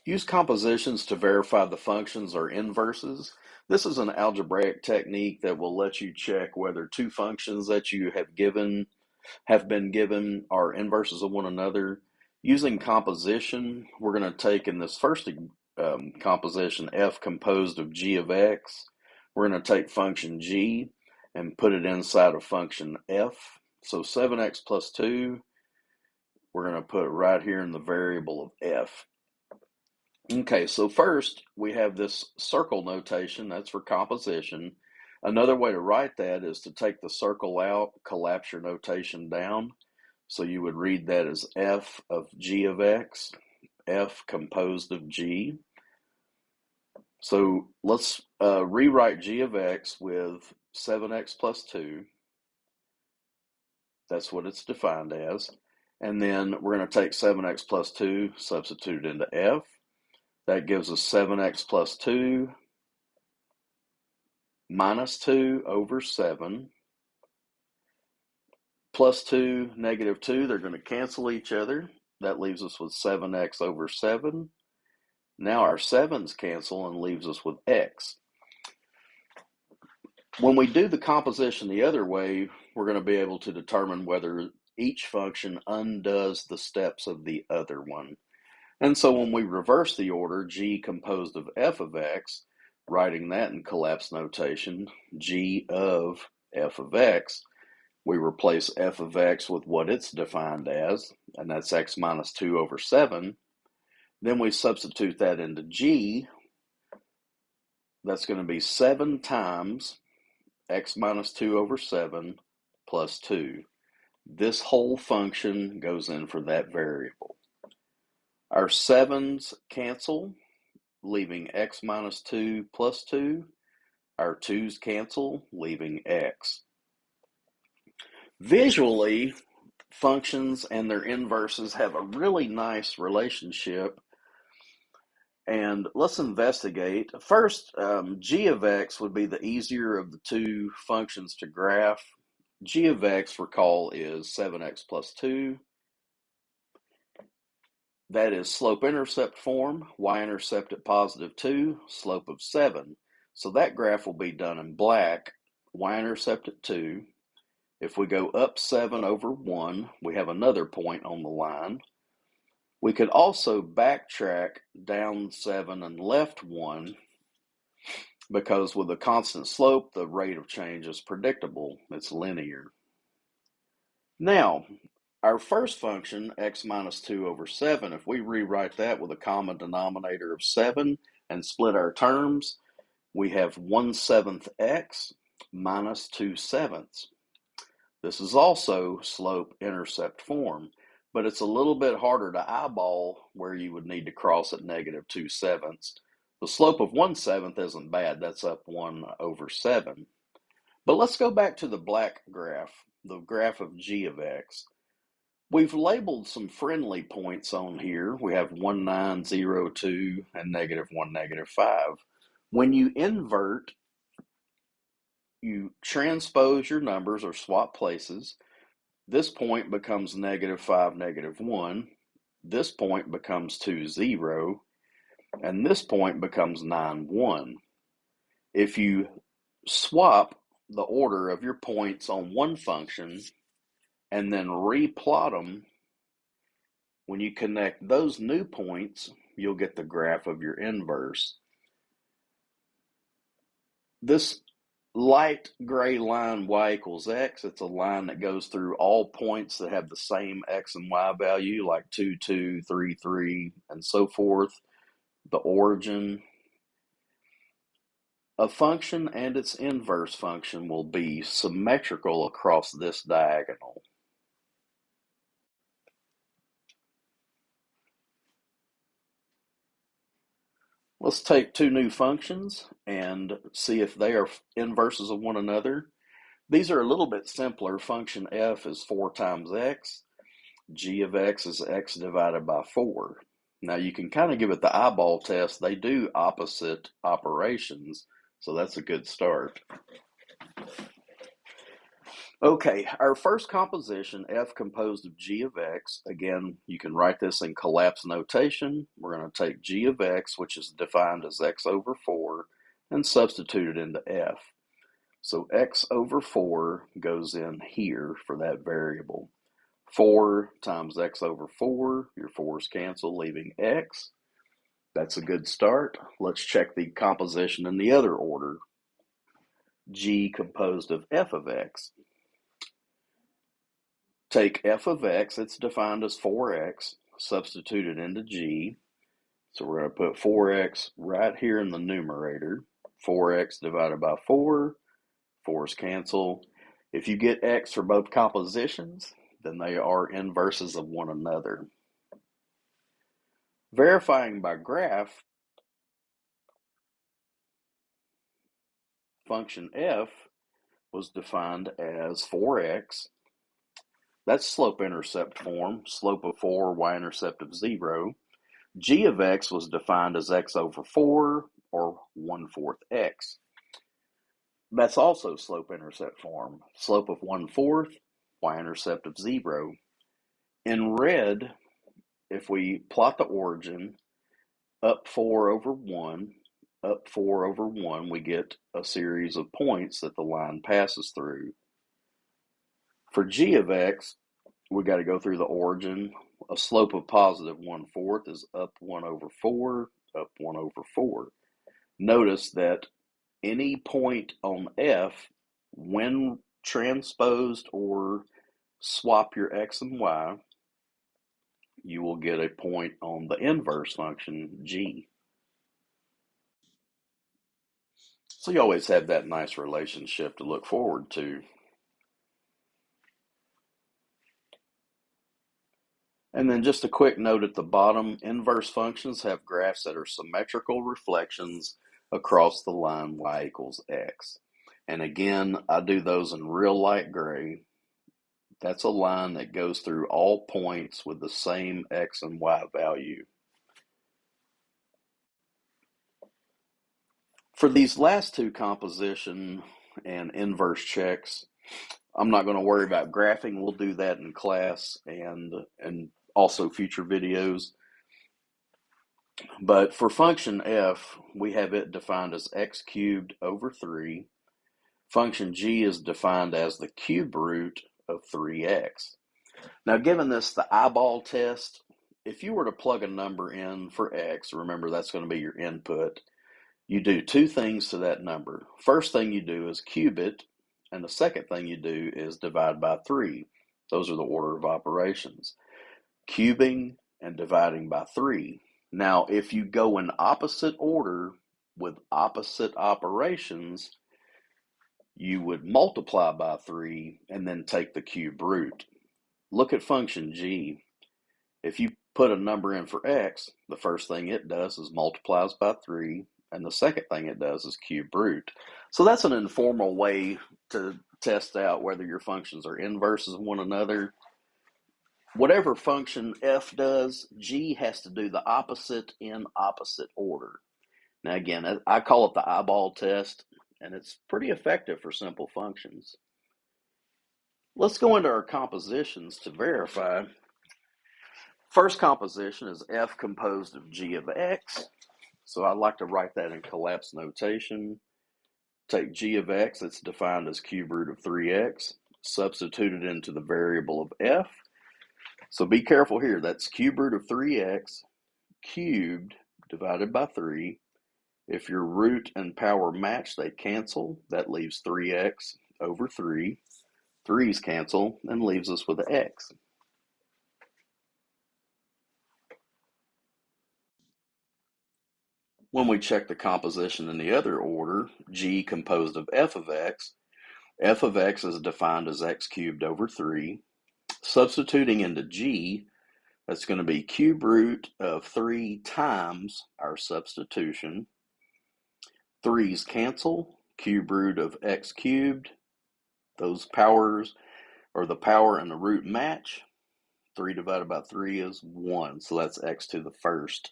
Use compositions to verify the functions are inverses. This is an algebraic technique that will let you check whether two functions that you have been given are inverses of one another. Using composition, we're going to take in this first composition f composed of g of x. We're going to take function g and put it inside of function f. So 7x plus 2, we're going to put it right here in the variable of f. Okay, so first we have this circle notation, that's for composition. Another way to write that is to take the circle out, collapse your notation down. So you would read that as f of g of x, f composed of g. So let's rewrite g of x with 7x plus 2. That's what it's defined as. And then we're going to take 7x plus 2, substitute it into f. That gives us 7x plus 2 minus 2 over 7. Plus 2, negative 2, they're going to cancel each other. That leaves us with 7x over 7. Now our 7's cancel and leaves us with x. When we do the composition the other way, we're going to be able to determine whether each function undoes the steps of the other one. And so when we reverse the order, g composed of f of x, writing that in collapse notation, g of f of x, we replace f of x with what it's defined as, and that's x minus 2 over 7. Then we substitute that into g. That's going to be 7 times x minus 2 over 7 plus 2. This whole function goes in for that variable. Our 7's cancel, leaving x minus 2 plus 2. Our 2's cancel, leaving x. Visually, functions and their inverses have a really nice relationship. And let's investigate. First, g of x would be the easier of the two functions to graph. G of x, recall, is 7x plus 2. That is slope-intercept form, y-intercept at positive 2, slope of 7. So that graph will be done in black, y-intercept at 2. If we go up 7 over 1, we have another point on the line. We could also backtrack down 7 and left 1, because with a constant slope, the rate of change is predictable. It's linear. Now, our first function, x minus 2 over 7, if we rewrite that with a common denominator of 7 and split our terms, we have 1/7 x minus 2/7. This is also slope-intercept form, but it's a little bit harder to eyeball where you would need to cross at negative 2/7. The slope of 1/7 isn't bad, that's up 1 over 7. But let's go back to the black graph, the graph of g of x. We've labeled some friendly points on here. We have 1, 9, 0, 2, and negative 1, negative 5. When you invert, you transpose your numbers or swap places. This point becomes negative 5, negative 1. This point becomes 2, 0. And this point becomes 9, 1. If you swap the order of your points on one function and then replot them, when you connect those new points, you'll get the graph of your inverse. This light gray line y equals x, it's a line that goes through all points that have the same x and y value, like 2, 2, 3, 3, and so forth, the origin. A function and its inverse function will be symmetrical across this diagonal. Let's take two new functions and see if they are inverses of one another. These are a little bit simpler. Function f is 4 times x. G of x is x divided by 4. Now you can kind of give it the eyeball test. They do opposite operations, so that's a good start. Okay, our first composition, f composed of g of x, again, you can write this in collapse notation. We're going to take g of x, which is defined as x over 4, and substitute it into f. So x over 4 goes in here for that variable. 4 times x over 4, your 4's cancel, leaving x. That's a good start. Let's check the composition in the other order. G composed of f of x. Take f of x, it's defined as 4x, substitute it into g. So we're going to put 4x right here in the numerator. 4x divided by 4, 4's cancel. If you get x for both compositions, then they are inverses of one another. Verifying by graph, function f was defined as 4x. That's slope-intercept form, slope of 4, y-intercept of 0. G of x was defined as x over 4, or 1/4 x. That's also slope-intercept form, slope of 1/4, y-intercept of 0. In red, if we plot the origin, up 4 over 1, up 4 over 1, we get a series of points that the line passes through. For g of x, we got to go through the origin. A slope of positive 1/4 is up 1 over 4, up 1 over 4. Notice that any point on f, when transposed or swap your x and y, you will get a point on the inverse function g. So you always have that nice relationship to look forward to. And then just a quick note at the bottom, inverse functions have graphs that are symmetrical reflections across the line y equals x. And again, I do those in real light gray. That's a line that goes through all points with the same x and y value. For these last two, composition and inverse checks, I'm not going to worry about graphing. We'll do that in class and also future videos. But for function f, we have it defined as x cubed over 3. Function g is defined as the cube root of 3x. Now, given this the eyeball test, if you were to plug a number in for x, remember that's going to be your input, you do two things to that number. First thing you do is cube it, and the second thing you do is divide by 3. Those are the order of operations. Cubing and dividing by 3. Now, if you go in opposite order with opposite operations, you would multiply by 3 and then take the cube root. Look at function g. If you put a number in for x, the first thing it does is multiplies by 3, and the second thing it does is cube root. So that's an informal way to test out whether your functions are inverses of one another. Whatever function f does, g has to do the opposite in opposite order. Now again, I call it the eyeball test, and it's pretty effective for simple functions. Let's go into our compositions to verify. First composition is f composed of g of x. So I like to write that in collapse notation. Take g of x, it's defined as cube root of 3x, substitute it into the variable of f. So be careful here, that's cube root of 3x cubed divided by 3. If your root and power match, they cancel. That leaves 3x over 3. 3's cancel and leaves us with an x. When we check the composition in the other order, g composed of f of x is defined as x cubed over 3. Substituting into g, that's going to be cube root of 3 times our substitution. 3's cancel, cube root of x cubed. Those powers, or the power and the root match. 3 divided by 3 is 1, so that's x to the first.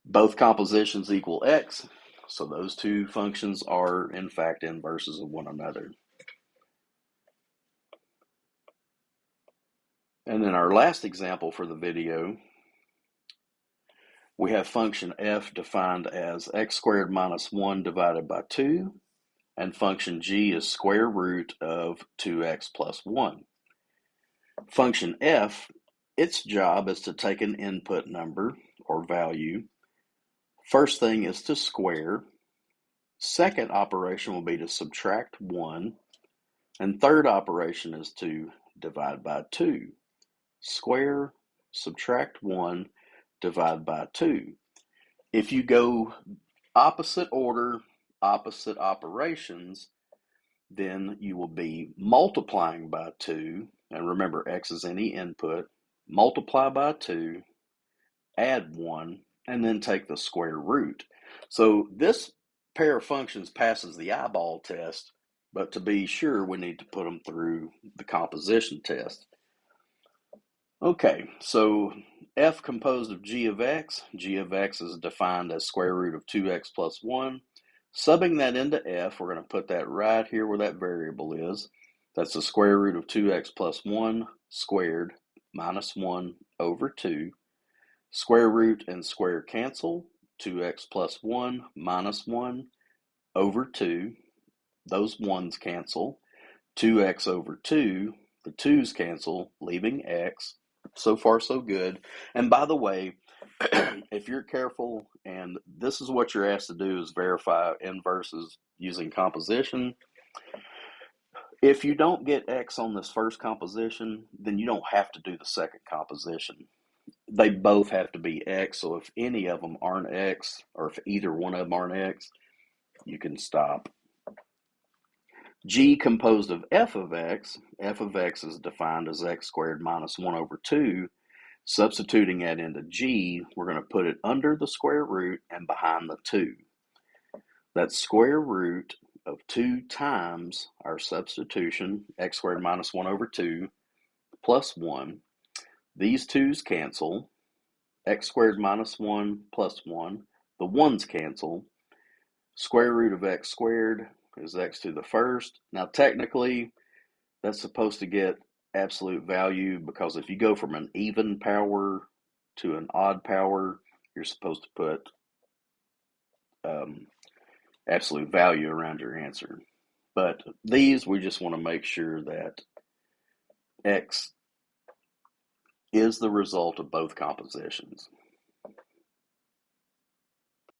Both compositions equal x, so those two functions are in fact inverses of one another. And then our last example for the video, we have function f defined as x squared minus 1 divided by 2, and function g is square root of 2x plus 1. Function f, its job is to take an input number or value. First thing is to square. Second operation will be to subtract 1. And third operation is to divide by 2. Square, subtract 1, divide by 2. If you go opposite order, opposite operations, then you will be multiplying by 2. And remember, x is any input. Multiply by 2, add 1, and then take the square root. So this pair of functions passes the eyeball test, but to be sure, we need to put them through the composition test. Okay, so f composed of g of x is defined as square root of 2x plus 1. Subbing that into f, we're going to put that right here where that variable is. That's the square root of 2x plus 1 squared minus 1 over 2. Square root and square cancel. 2x plus 1 minus 1 over 2. Those 1's cancel. 2x over 2. The 2's cancel, leaving x. So far, so good. And by the way, if you're careful, and this is what you're asked to do, is verify inverses using composition. If you don't get x on this first composition, then you don't have to do the second composition. They both have to be x, so if any of them aren't x, or if either one of them aren't x, you can stop. G composed of f of x is defined as x squared minus 1 over 2. Substituting that into g, we're going to put it under the square root and behind the 2. That's square root of 2 times our substitution, x squared minus 1 over 2, plus 1. These 2's cancel. X squared minus 1 plus 1. The 1's cancel. Square root of x squared is x to the first. Now technically, that's supposed to get absolute value, because if you go from an even power to an odd power, you're supposed to put absolute value around your answer. But these, we just want to make sure that x is the result of both compositions.